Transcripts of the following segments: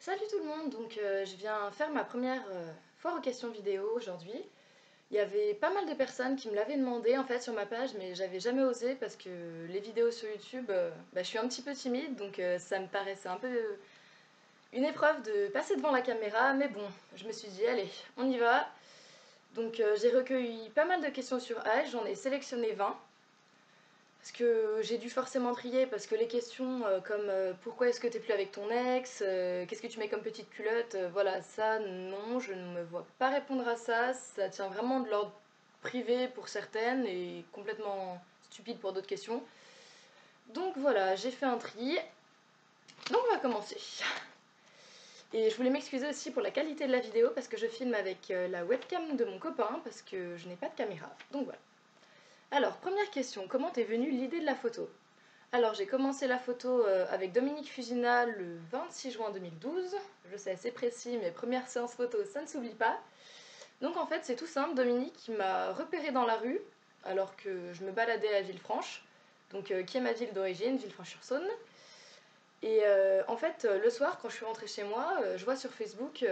Salut tout le monde, je viens faire ma première foire aux questions vidéo aujourd'hui. Il y avait pas mal de personnes qui me l'avaient demandé en fait sur ma page, mais j'avais jamais osé parce que les vidéos sur YouTube, je suis un petit peu timide, ça me paraissait un peu une épreuve de passer devant la caméra, mais bon, je me suis dit allez, on y va. J'ai recueilli pas mal de questions sur H, j'en ai sélectionné 20. Parce que j'ai dû forcément trier, parce que les questions comme pourquoi est-ce que t'es plus avec ton ex, qu'est-ce que tu mets comme petite culotte, voilà, ça non, je ne me vois pas répondre à ça, ça tient vraiment de l'ordre privé pour certaines et complètement stupide pour d'autres questions. Donc voilà, j'ai fait un tri, donc on va commencer. Et je voulais m'excuser aussi pour la qualité de la vidéo parce que je filme avec la webcam de mon copain parce que je n'ai pas de caméra, donc voilà. Alors, première question, comment t'es venue l'idée de la photo? Alors j'ai commencé la photo avec Dominique Fusina le 26 juin 2012. Je sais, c'est précis, mais première séance photo, ça ne s'oublie pas. Donc en fait c'est tout simple, Dominique m'a repéré dans la rue alors que je me baladais à Villefranche, qui est ma ville d'origine, Villefranche-sur-Saône. En fait le soir quand je suis rentrée chez moi, je vois sur Facebook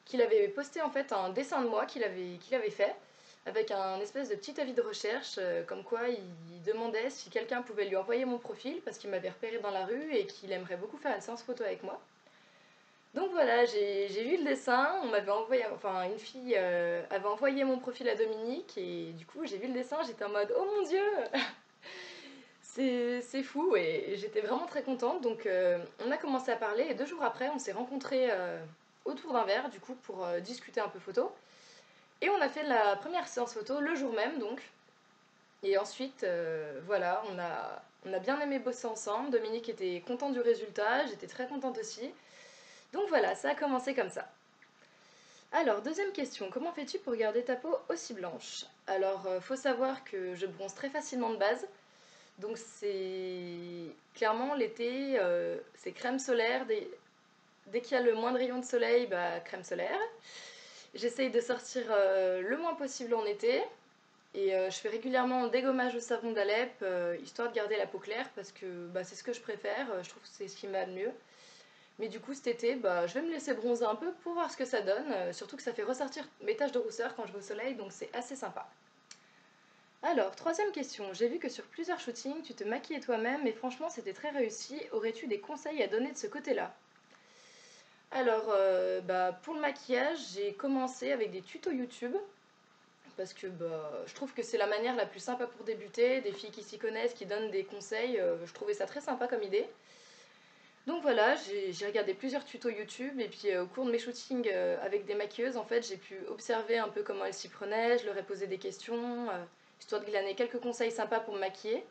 qu'il avait posté en fait un dessin de moi qu'il avait fait avec un espèce de petit avis de recherche, comme quoi il demandait si quelqu'un pouvait lui envoyer mon profil parce qu'il m'avait repéré dans la rue et qu'il aimerait beaucoup faire une séance photo avec moi. Donc voilà, j'ai vu le dessin, on m'avait envoyé, enfin une fille avait envoyé mon profil à Dominique et du coup j'ai vu le dessin, j'étais en mode oh mon dieu, c'est fou et j'étais vraiment très contente. On a commencé à parler et 2 jours après on s'est rencontrés autour d'un verre du coup pour discuter un peu photo. Et on a fait la première séance photo le jour même donc. Et ensuite, voilà, on a bien aimé bosser ensemble. Dominique était content du résultat, j'étais très contente aussi. Donc voilà, ça a commencé comme ça. Alors, deuxième question, comment fais-tu pour garder ta peau aussi blanche? Alors, faut savoir que je bronze très facilement de base. Donc c'est clairement l'été, c'est crème solaire. Dès qu'il y a le moins de rayons de soleil, bah crème solaire. J'essaye de sortir le moins possible en été. Je fais régulièrement un dégommage au savon d'Alep, histoire de garder la peau claire, parce que c'est ce que je préfère, je trouve que c'est ce qui m'a le mieux. Mais du coup cet été, je vais me laisser bronzer un peu pour voir ce que ça donne, surtout que ça fait ressortir mes taches de rousseur quand je vais au soleil, donc c'est assez sympa. Alors, troisième question, j'ai vu que sur plusieurs shootings, tu te maquillais toi-même, et franchement c'était très réussi, aurais-tu des conseils à donner de ce côté-là? Alors, pour le maquillage, j'ai commencé avec des tutos YouTube, parce que je trouve que c'est la manière la plus sympa pour débuter, des filles qui s'y connaissent, qui donnent des conseils, je trouvais ça très sympa comme idée. Donc voilà, j'ai regardé plusieurs tutos YouTube et puis au cours de mes shootings avec des maquilleuses, en fait, j'ai pu observer un peu comment elles s'y prenaient, je leur ai posé des questions, histoire de glaner quelques conseils sympas pour me maquiller.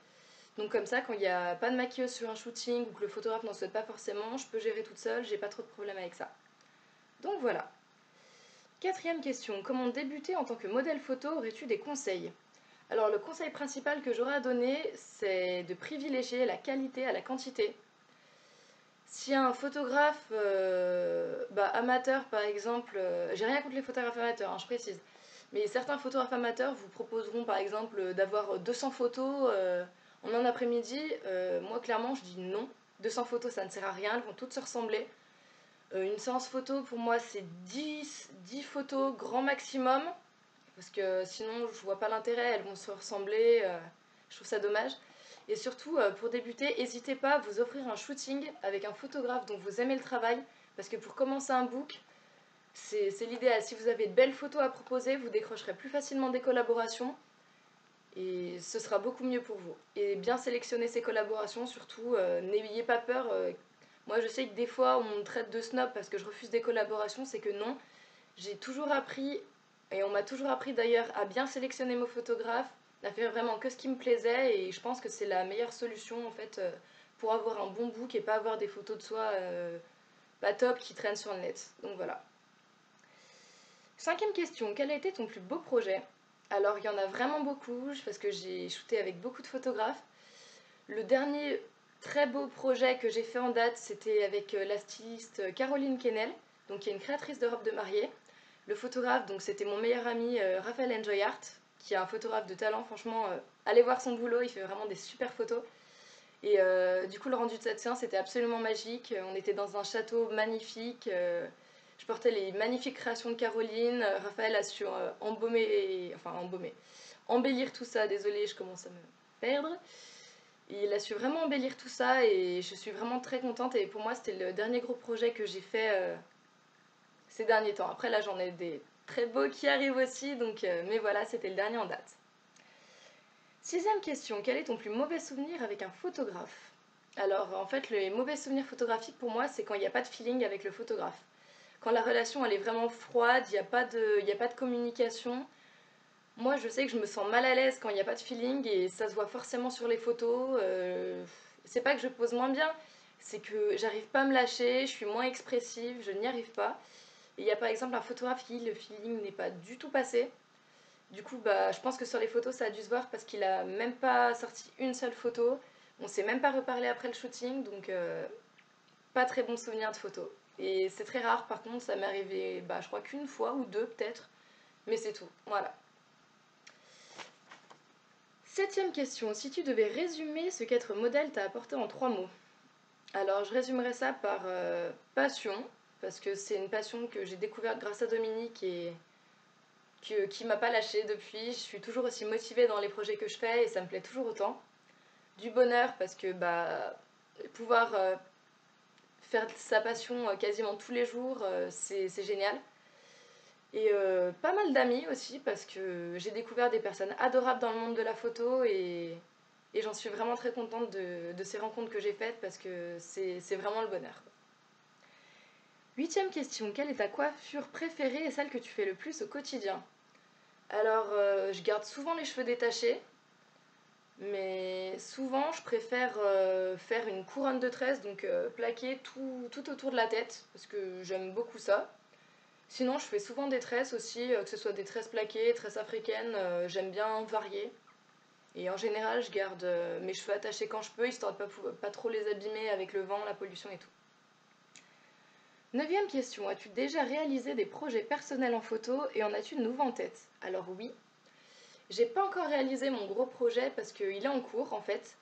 Donc comme ça, quand il n'y a pas de maquilleuse sur un shooting ou que le photographe n'en souhaite pas forcément, je peux gérer toute seule, j'ai pas trop de problème avec ça. Donc voilà. Quatrième question, comment débuter en tant que modèle photo, aurais-tu des conseils? Alors le conseil principal que j'aurais à donner, c'est de privilégier la qualité à la quantité. Si un photographe amateur par exemple, j'ai rien contre les photographes amateurs, je précise, mais certains photographes amateurs vous proposeront par exemple d'avoir 200 photos en un après-midi, moi clairement je dis non, 200 photos ça ne sert à rien, elles vont toutes se ressembler. Une séance photo pour moi c'est 10 photos grand maximum, parce que sinon je vois pas l'intérêt, elles vont se ressembler, je trouve ça dommage. Et surtout, pour débuter, n'hésitez pas à vous offrir un shooting avec un photographe dont vous aimez le travail, parce que pour commencer un book, c'est l'idéal. Si vous avez de belles photos à proposer, vous décrocherez plus facilement des collaborations, et ce sera beaucoup mieux pour vous. Et bien sélectionner ces collaborations, surtout, n'ayez pas peur. Moi, je sais que des fois, on me traite de snob parce que je refuse des collaborations, c'est que non. J'ai toujours appris, et on m'a toujours appris d'ailleurs, à bien sélectionner mes photographes, à faire vraiment que ce qui me plaisait, et je pense que c'est la meilleure solution en fait pour avoir un bon book et pas avoir des photos de soi pas top qui traînent sur le net. Donc voilà. Cinquième question, quel a été ton plus beau projet? Alors il y en a vraiment beaucoup, parce que j'ai shooté avec beaucoup de photographes. Le dernier très beau projet que j'ai fait en date, c'était avec la styliste Caroline Kennel, donc qui est une créatrice de robes de mariée. Le photographe, donc c'était mon meilleur ami Raphaël Enjoyart, qui est un photographe de talent. Franchement, allez voir son boulot, il fait vraiment des super photos. Et du coup, le rendu de cette séance était absolument magique. On était dans un château magnifique. Je portais les magnifiques créations de Caroline. Raphaël a su embellir tout ça. Désolée, je commence à me perdre. Il a su vraiment embellir tout ça et je suis vraiment très contente. Et pour moi, c'était le dernier gros projet que j'ai fait ces derniers temps. Après, là, j'en ai des très beaux qui arrivent aussi. Mais voilà, c'était le dernier en date. Sixième question, quel est ton plus mauvais souvenir avec un photographe? Alors en fait, les mauvais souvenirs photographiques pour moi, c'est quand il n'y a pas de feeling avec le photographe. Quand la relation elle est vraiment froide, il y a pas de communication. Moi je sais que je me sens mal à l'aise quand il n'y a pas de feeling et ça se voit forcément sur les photos. C'est pas que je pose moins bien, c'est que j'arrive pas à me lâcher, je suis moins expressive, je n'y arrive pas. Et il y a par exemple un photographe qui le feeling n'est pas du tout passé. Du coup, bah, je pense que sur les photos, ça a dû se voir parce qu'il a même pas sorti une seule photo. On s'est même pas reparlé après le shooting, donc pas très bon souvenir de photos. Et c'est très rare, par contre, ça m'est arrivé, bah, je crois qu'une fois ou deux peut-être, mais c'est tout. Voilà. Septième question, si tu devais résumer ce qu'être modèle t'a apporté en 3 mots. Alors, je résumerais ça par passion, parce que c'est une passion que j'ai découverte grâce à Dominique et qui m'a pas lâchée depuis. Je suis toujours aussi motivée dans les projets que je fais et ça me plaît toujours autant. Du bonheur parce que bah, pouvoir faire sa passion quasiment tous les jours, c'est génial. Et pas mal d'amis aussi parce que j'ai découvert des personnes adorables dans le monde de la photo et j'en suis vraiment très contente de ces rencontres que j'ai faites parce que c'est vraiment le bonheur. Huitième question, quelle est ta coiffure préférée et celle que tu fais le plus au quotidien? Alors, je garde souvent les cheveux détachés, mais souvent je préfère faire une couronne de tresses, donc plaquer tout autour de la tête, parce que j'aime beaucoup ça. Sinon, je fais souvent des tresses aussi, que ce soit des tresses plaquées, tresses africaines, j'aime bien varier. Et en général, je garde mes cheveux attachés quand je peux, histoire de pas trop les abîmer avec le vent, la pollution et tout. Neuvième question, as-tu déjà réalisé des projets personnels en photo et en as-tu de nouveaux en tête? Alors oui, j'ai pas encore réalisé mon gros projet parce qu'il est en cours en fait.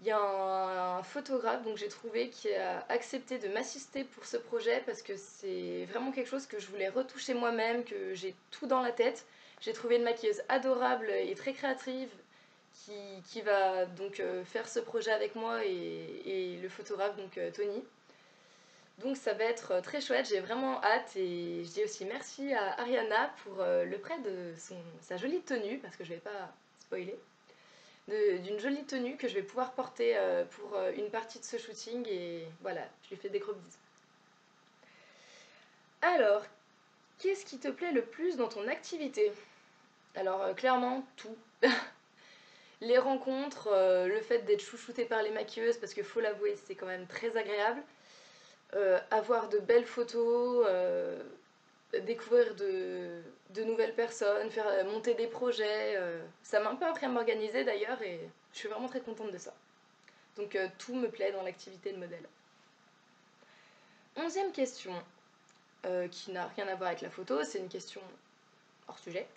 Il y a un photographe donc j'ai trouvé qui a accepté de m'assister pour ce projet parce que c'est vraiment quelque chose que je voulais retoucher moi-même, que j'ai tout dans la tête. J'ai trouvé une maquilleuse adorable et très créative qui va donc faire ce projet avec moi et le photographe donc Tony. Donc ça va être très chouette, j'ai vraiment hâte et je dis aussi merci à Ariana pour le prêt de sa jolie tenue parce que je vais pas spoiler d'une jolie tenue que je vais pouvoir porter pour une partie de ce shooting et voilà, je lui fais des gros bisous. Alors, qu'est-ce qui te plaît le plus dans ton activité? Alors clairement tout. Les rencontres, le fait d'être chouchoutée par les maquilleuses parce que faut l'avouer c'est quand même très agréable. Avoir de belles photos, découvrir de nouvelles personnes, faire monter des projets. Ça m'a un peu appris à m'organiser d'ailleurs et je suis vraiment très contente de ça. Donc tout me plaît dans l'activité de modèle. 11e question, qui n'a rien à voir avec la photo, c'est une question hors sujet.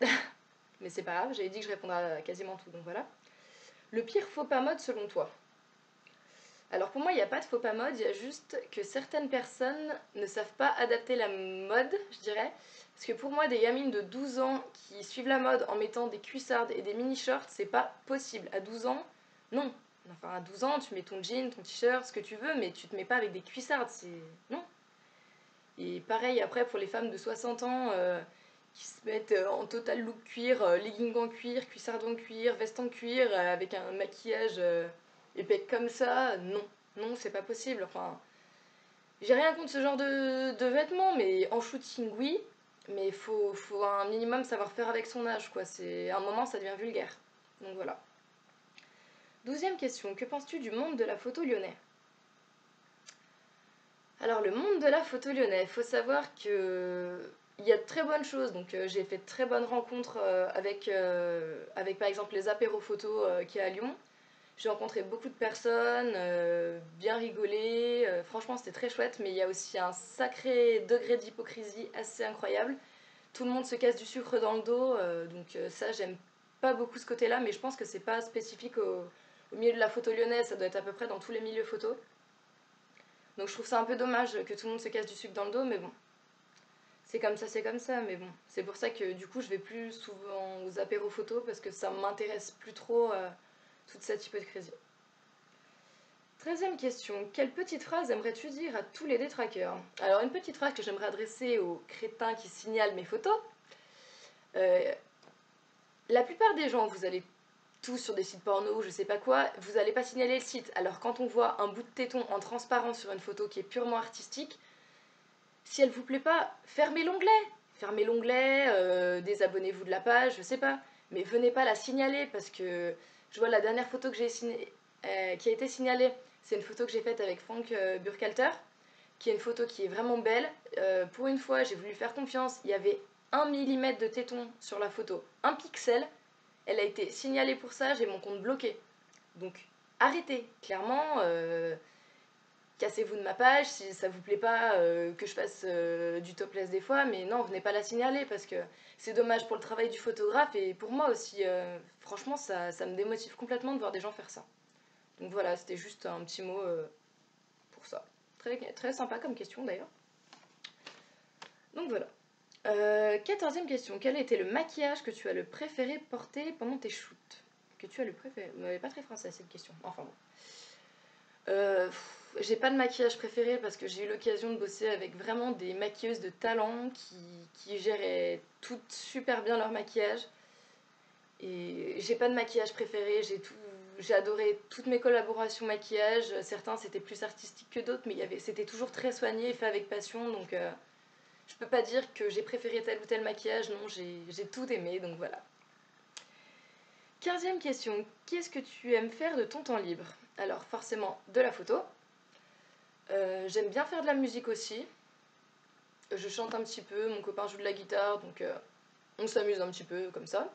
Mais c'est pas grave, j'avais dit que je répondrais à quasiment tout, donc voilà. Le pire faux pas mode selon toi? Alors pour moi, il n'y a pas de faux pas mode, il y a juste que certaines personnes ne savent pas adapter la mode, je dirais. Parce que pour moi, des gamines de 12 ans qui suivent la mode en mettant des cuissardes et des mini-shorts, c'est pas possible. À 12 ans, non. Enfin, à 12 ans, tu mets ton jean, ton t-shirt, ce que tu veux, mais tu te mets pas avec des cuissardes, c'est... Non. Et pareil, après, pour les femmes de 60 ans qui se mettent en total look cuir, legging en cuir, cuissardes en cuir, veste en cuir, avec un maquillage épais comme ça, non. Non, c'est pas possible. Enfin, j'ai rien contre ce genre de vêtements, mais en shooting, oui. Mais faut un minimum savoir faire avec son âge, quoi. À un moment, ça devient vulgaire. Donc voilà. 12e question. Que penses-tu du monde de la photo lyonnais? Alors, le monde de la photo lyonnais, il faut savoir que il y a de très bonnes choses. Donc, j'ai fait de très bonnes rencontres avec par exemple les apéros photo qui est à Lyon. J'ai rencontré beaucoup de personnes, bien rigolé. Franchement, c'était très chouette, mais il y a aussi un sacré degré d'hypocrisie assez incroyable. Tout le monde se casse du sucre dans le dos, donc ça, j'aime pas beaucoup ce côté-là, mais je pense que c'est pas spécifique au milieu de la photo lyonnaise, ça doit être à peu près dans tous les milieux photo. Donc je trouve ça un peu dommage que tout le monde se casse du sucre dans le dos, mais bon. C'est comme ça, mais bon. C'est pour ça que du coup je vais plus souvent aux apéros photos parce que ça m'intéresse plus trop toute cette hypocrisie. 13e question. Quelle petite phrase aimerais-tu dire à tous les détraqueurs? Alors une petite phrase que j'aimerais adresser aux crétins qui signalent mes photos. La plupart des gens, vous allez tous sur des sites porno, je sais pas quoi, vous n'allez pas signaler le site. Alors quand on voit un bout de téton en transparent sur une photo qui est purement artistique, si elle vous plaît pas, fermez l'onglet. Fermez l'onglet, désabonnez-vous de la page, je sais pas. Mais venez pas la signaler parce que je vois la dernière photo que qui a été signalée, c'est une photo que j'ai faite avec Frank Burkhalter, qui est une photo qui est vraiment belle. Pour une fois, j'ai voulu faire confiance. Il y avait 1 mm de téton sur la photo, un pixel. Elle a été signalée pour ça, j'ai mon compte bloqué. Donc arrêtez, clairement, cassez-vous de ma page si ça vous plaît pas que je fasse du topless des fois, mais non, venez pas la signaler parce que c'est dommage pour le travail du photographe et pour moi aussi. Franchement, ça me démotive complètement de voir des gens faire ça. Donc voilà, c'était juste un petit mot pour ça. Très, très sympa comme question d'ailleurs. Donc voilà. 14e question. Quel était le maquillage que tu as le préféré porter pendant tes shoots? Que tu as le préféré? Pas très français cette question. Enfin bon. J'ai pas de maquillage préféré parce que j'ai eu l'occasion de bosser avec vraiment des maquilleuses de talent qui géraient toutes super bien leur maquillage. Et j'ai pas de maquillage préféré, j'ai adoré toutes mes collaborations maquillage. Certains c'était plus artistique que d'autres, mais c'était toujours très soigné et fait avec passion. Donc je peux pas dire que j'ai préféré tel ou tel maquillage, non, j'ai tout aimé, donc voilà. 15e question. Qu'est-ce que tu aimes faire de ton temps libre? Alors forcément de la photo. J'aime bien faire de la musique aussi. Je chante un petit peu, mon copain joue de la guitare, donc on s'amuse un petit peu comme ça.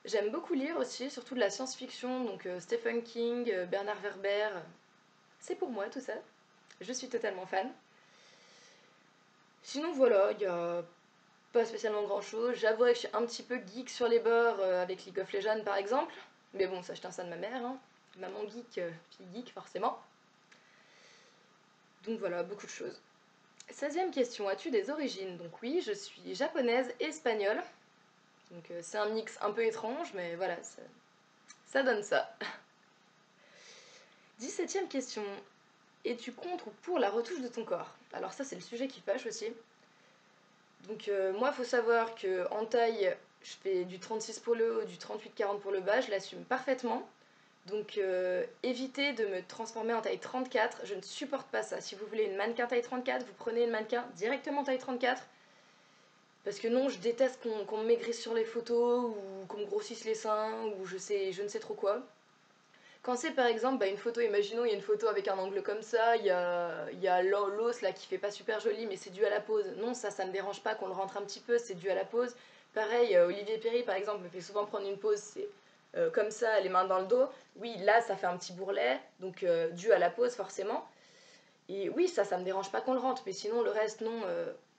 J'aime beaucoup lire aussi, surtout de la science-fiction, donc Stephen King, Bernard Werber. C'est pour moi tout ça. Je suis totalement fan. Sinon voilà, il n'y a pas spécialement grand chose. J'avoue que je suis un petit peu geek sur les bords avec League of Legends par exemple. Mais bon, ça je tiens ça de ma mère. Hein. Maman geek, fille geek forcément. Donc voilà, beaucoup de choses. 16e question, as-tu des origines? Donc oui, je suis japonaise et espagnole. Donc c'est un mix un peu étrange, mais voilà, ça donne ça. 17e question, es-tu contre ou pour la retouche de ton corps? Alors ça c'est le sujet qui fâche aussi. Donc moi, il faut savoir que en taille, je fais du 36 pour le haut, du 38-40 pour le bas, je l'assume parfaitement. Donc évitez de me transformer en taille 34, je ne supporte pas ça. Si vous voulez une mannequin taille 34, vous prenez une mannequin directement taille 34. Parce que non, je déteste qu'on me maigrisse sur les photos, ou qu'on me grossisse les seins, ou je ne sais trop quoi. Quand c'est par exemple une photo, imaginons il y a une photo avec un angle comme ça, il y a l'os là qui fait pas super joli, mais c'est dû à la pose. Non, ça me dérange pas qu'on le rentre un petit peu, c'est dû à la pose. Pareil, Olivier Perry par exemple me fait souvent prendre une pose, c'est comme ça, les mains dans le dos. Oui, là ça fait un petit bourrelet, donc dû à la pose forcément. Et oui, ça me dérange pas qu'on le rentre, mais sinon le reste non.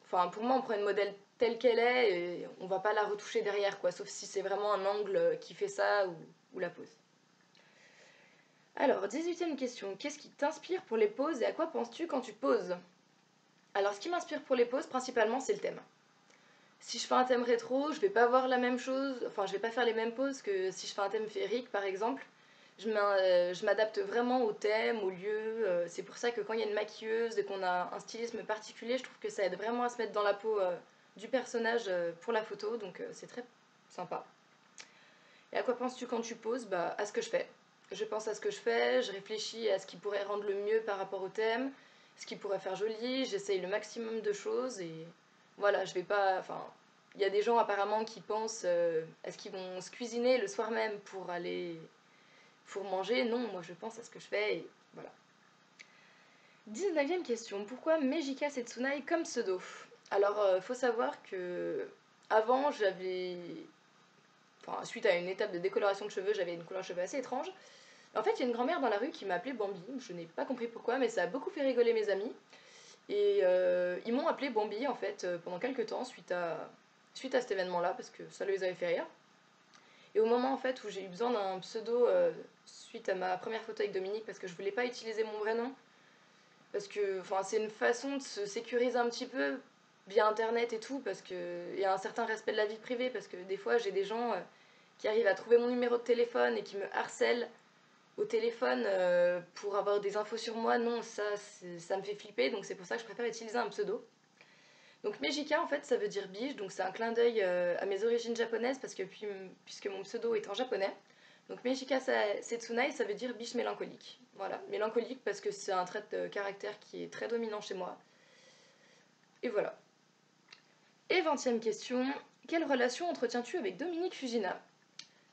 Enfin, pour moi, on prend une modèle telle qu'elle est et on va pas la retoucher derrière, quoi, sauf si c'est vraiment un angle qui fait ça ou la pose. Alors, 18e question. Qu'est-ce qui t'inspire pour les poses et à quoi penses-tu quand tu poses? Alors, ce qui m'inspire pour les poses, principalement, c'est le thème. Si je fais un thème rétro, je vais pas voir la même chose, enfin, je vais pas faire les mêmes poses que si je fais un thème féerique, par exemple. Je m'adapte vraiment au thème, au lieu. C'est pour ça que quand il y a une maquilleuse et qu'on a un stylisme particulier, je trouve que ça aide vraiment à se mettre dans la peau du personnage pour la photo, donc c'est très sympa. Et à quoi penses-tu quand tu poses? Bah, à ce que je fais. Je pense à ce que je fais, je réfléchis à ce qui pourrait rendre le mieux par rapport au thème, ce qui pourrait faire joli, j'essaye le maximum de choses et voilà, je vais pas. Enfin, il y a des gens apparemment qui pensent est-ce qu'ils vont se cuisiner le soir même pour manger? Non, moi je pense à ce que je fais et voilà. 19e question, pourquoi Meijika Setsunai comme pseudo? Alors, faut savoir que avant j'avais. Enfin, suite à une étape de décoloration de cheveux, j'avais une couleur de cheveux assez étrange. En fait, il y a une grand-mère dans la rue qui m'a appelée Bambi. Je n'ai pas compris pourquoi, mais ça a beaucoup fait rigoler mes amis. Et ils m'ont appelée Bambi, en fait, pendant quelques temps, suite à cet événement-là, parce que ça les avait fait rire. Et au moment en fait où j'ai eu besoin d'un pseudo suite à ma première photo avec Dominique, parce que je voulais pas utiliser mon vrai nom, parce que c'est une façon de se sécuriser un petit peu via internet et tout, parce qu'il y a un certain respect de la vie privée, parce que des fois j'ai des gens qui arrivent à trouver mon numéro de téléphone et qui me harcèlent au téléphone pour avoir des infos sur moi. Non, ça me fait flipper, donc c'est pour ça que je préfère utiliser un pseudo. Donc Mejika en fait ça veut dire biche, donc c'est un clin d'œil à mes origines japonaises parce que puisque mon pseudo est en japonais. Donc Mejika Setsunai ça veut dire biche mélancolique. Voilà, mélancolique parce que c'est un trait de caractère qui est très dominant chez moi. Et voilà. Et 20e question, quelle relation entretiens-tu avec Dominique Fujina?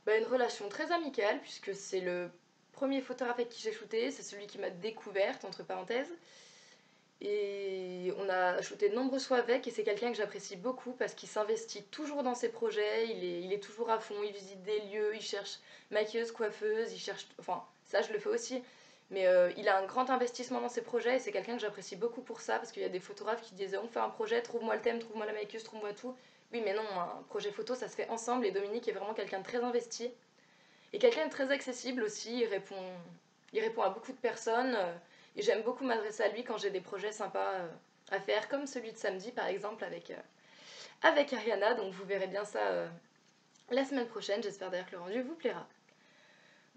Une relation très amicale puisque c'est le premier photographe avec qui j'ai shooté, c'est celui qui m'a découverte entre parenthèses. Et on a shooté de nombreuses fois avec et c'est quelqu'un que j'apprécie beaucoup parce qu'il s'investit toujours dans ses projets, il est toujours à fond, il visite des lieux, il cherche maquilleuse, coiffeuse, il cherche... Enfin, ça je le fais aussi, mais il a un grand investissement dans ses projets et c'est quelqu'un que j'apprécie beaucoup pour ça parce qu'il y a des photographes qui disaient on fait un projet, trouve-moi le thème, trouve-moi la maquilleuse, trouve-moi tout. Oui mais non, un projet photo ça se fait ensemble et Dominique est vraiment quelqu'un de très investi et quelqu'un de très accessible aussi, il répond à beaucoup de personnes et j'aime beaucoup m'adresser à lui quand j'ai des projets sympas à faire, comme celui de samedi par exemple avec Ariana, donc vous verrez bien ça la semaine prochaine, j'espère d'ailleurs que le rendu vous plaira.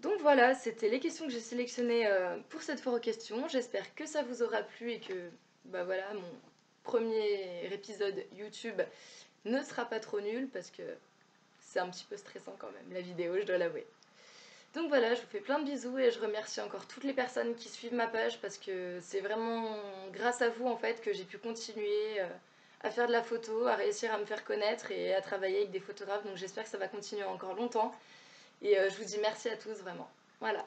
Donc voilà, c'était les questions que j'ai sélectionnées pour cette foire aux questions, j'espère que ça vous aura plu et que voilà, mon premier épisode YouTube ne sera pas trop nul parce que c'est un petit peu stressant quand même la vidéo, je dois l'avouer. Donc voilà, je vous fais plein de bisous et je remercie encore toutes les personnes qui suivent ma page parce que c'est vraiment grâce à vous en fait que j'ai pu continuer à faire de la photo, à réussir à me faire connaître et à travailler avec des photographes. Donc j'espère que ça va continuer encore longtemps et je vous dis merci à tous vraiment. Voilà.